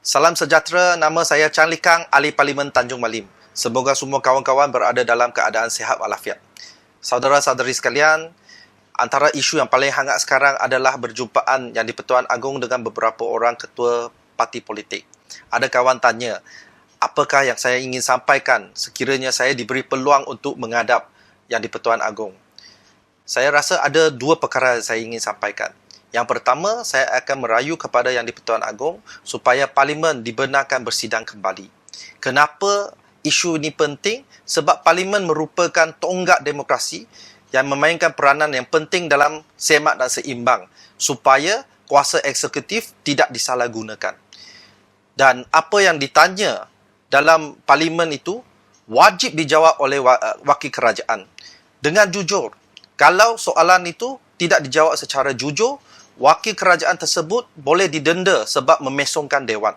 Salam sejahtera, nama saya Chan Likang, Ahli Parlimen Tanjung Malim. Semoga semua kawan-kawan berada dalam keadaan sihat walafiat. Saudara-saudari sekalian, antara isu yang paling hangat sekarang adalah berjumpaan Yang di-Pertuan Agong dengan beberapa orang ketua parti politik. Ada kawan tanya, apakah yang saya ingin sampaikan sekiranya saya diberi peluang untuk menghadap Yang di-Pertuan Agong? Saya rasa ada dua perkara yang saya ingin sampaikan. Yang pertama, saya akan merayu kepada Yang di-Pertuan Agong supaya Parlimen dibenarkan bersidang kembali. Kenapa isu ini penting? Sebab Parlimen merupakan tonggak demokrasi yang memainkan peranan yang penting dalam semak dan seimbang supaya kuasa eksekutif tidak disalahgunakan. Dan apa yang ditanya dalam Parlimen itu wajib dijawab oleh wakil kerajaan dengan jujur. Kalau soalan itu tidak dijawab secara jujur, wakil kerajaan tersebut boleh didenda sebab memesongkan Dewan.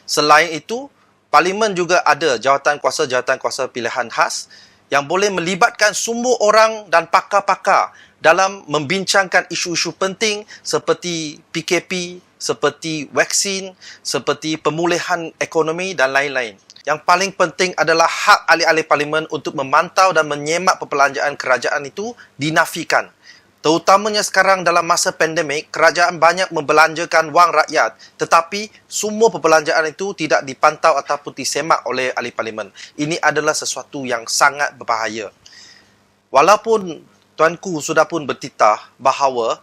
Selain itu, Parlimen juga ada jawatan kuasa pilihan khas yang boleh melibatkan semua orang dan pakar-pakar dalam membincangkan isu-isu penting seperti PKP, seperti vaksin, seperti pemulihan ekonomi dan lain-lain. Yang paling penting adalah hak ahli-ahli Parlimen untuk memantau dan menyemak perbelanjaan kerajaan itu dinafikan. Terutamanya sekarang dalam masa pandemik, kerajaan banyak membelanjakan wang rakyat tetapi semua perbelanjaan itu tidak dipantau ataupun disemak oleh ahli Parlimen. Ini adalah sesuatu yang sangat berbahaya. Walaupun tuanku sudah pun bertitah bahawa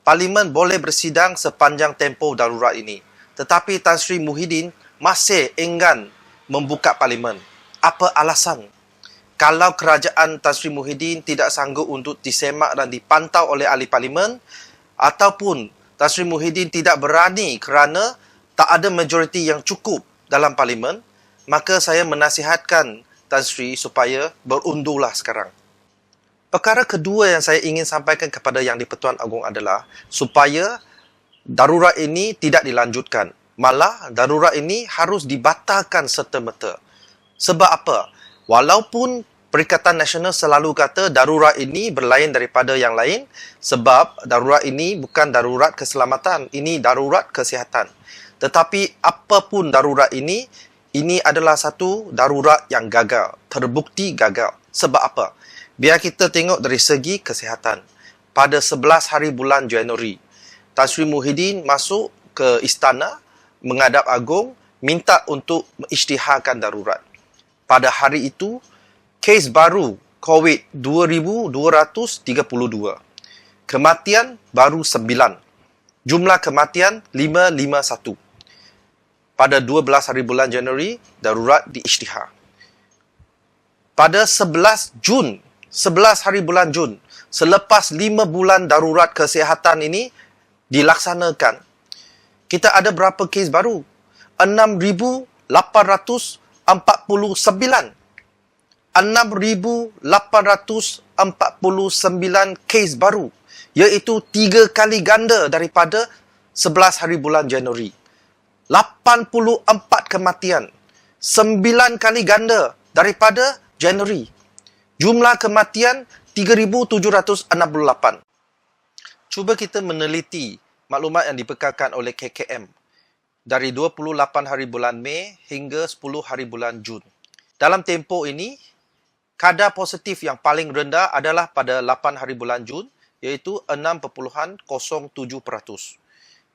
Parlimen boleh bersidang sepanjang tempoh darurat ini, tetapi Tan Sri Muhyiddin masih enggan membuka Parlimen. Apa alasan? Kalau kerajaan Tan Sri Muhyiddin tidak sanggup untuk disemak dan dipantau oleh ahli Parlimen, ataupun Tan Sri Muhyiddin tidak berani kerana tak ada majoriti yang cukup dalam Parlimen, maka saya menasihatkan Tan Sri supaya berundurlah sekarang. Perkara kedua yang saya ingin sampaikan kepada Yang di-Pertuan Agong adalah supaya darurat ini tidak dilanjutkan. Malah darurat ini harus dibatalkan serta-merta. Sebab apa? Walaupun Perikatan Nasional selalu kata darurat ini berlain daripada yang lain sebab darurat ini bukan darurat keselamatan, ini darurat kesihatan. Tetapi apapun darurat ini adalah satu darurat yang gagal, terbukti gagal. Sebab apa? Biar kita tengok dari segi kesihatan. Pada 11 hari bulan Januari, Tan Sri Muhyiddin masuk ke istana menghadap Agong minta untuk mengisytiharkan darurat. Pada hari itu, kes baru COVID 2,232. Kematian baru 9. Jumlah kematian 551. Pada 12 hari bulan Januari, darurat diisytihar. Pada 11 hari bulan Jun, selepas 5 bulan darurat kesihatan ini dilaksanakan, kita ada berapa kes baru? 6,849. 6,849 kes baru, iaitu 3 kali ganda daripada 11 hari bulan Januari. 84 kematian, 9 kali ganda daripada Januari. Jumlah kematian 3,768. Cuba kita meneliti maklumat yang dibekalkan oleh KKM dari 28 hari bulan Mei hingga 10 hari bulan Jun. Dalam tempoh ini, kadar positif yang paling rendah adalah pada 8 hari bulan Jun, iaitu 6.07%.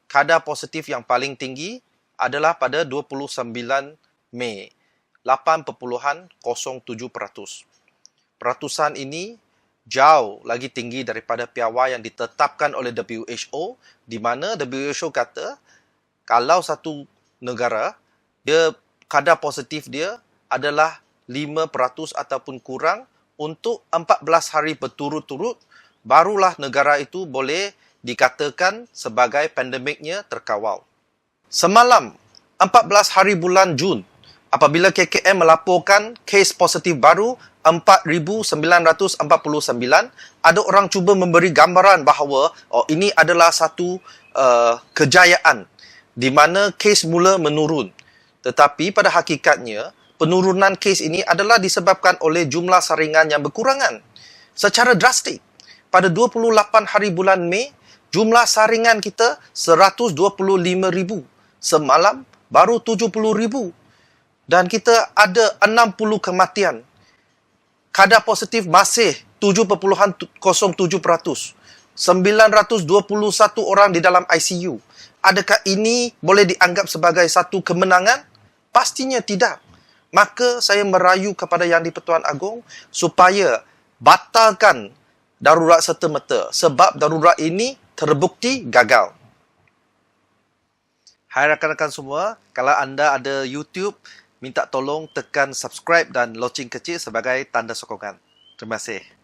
Kadar positif yang paling tinggi adalah pada 29 Mei, 8.07%. Peratusan ini jauh lagi tinggi daripada piawai yang ditetapkan oleh WHO, di mana WHO kata kalau satu negara, kadar positif dia adalah 5% ataupun kurang untuk 14 hari berturut-turut, barulah negara itu boleh dikatakan sebagai pandemiknya terkawal. Semalam, 14 hari bulan Jun, apabila KKM melaporkan kes positif baru 4,949, ada orang cuba memberi gambaran bahawa ini adalah satu kejayaan di mana kes mula menurun. Tetapi pada hakikatnya, penurunan kes ini adalah disebabkan oleh jumlah saringan yang berkurangan secara drastik. Pada 28 hari bulan Mei, jumlah saringan kita 125,000. Semalam baru 70,000 dan kita ada 60 kematian. Kadar positif masih 7.07%. 921 orang di dalam ICU. Adakah ini boleh dianggap sebagai satu kemenangan? Pastinya tidak. Maka saya merayu kepada Yang di-Pertuan Agong supaya batalkan darurat serta-merta sebab darurat ini terbukti gagal. Hai rakan-rakan semua, kalau anda ada YouTube, minta tolong tekan subscribe dan loceng kecil sebagai tanda sokongan. Terima kasih.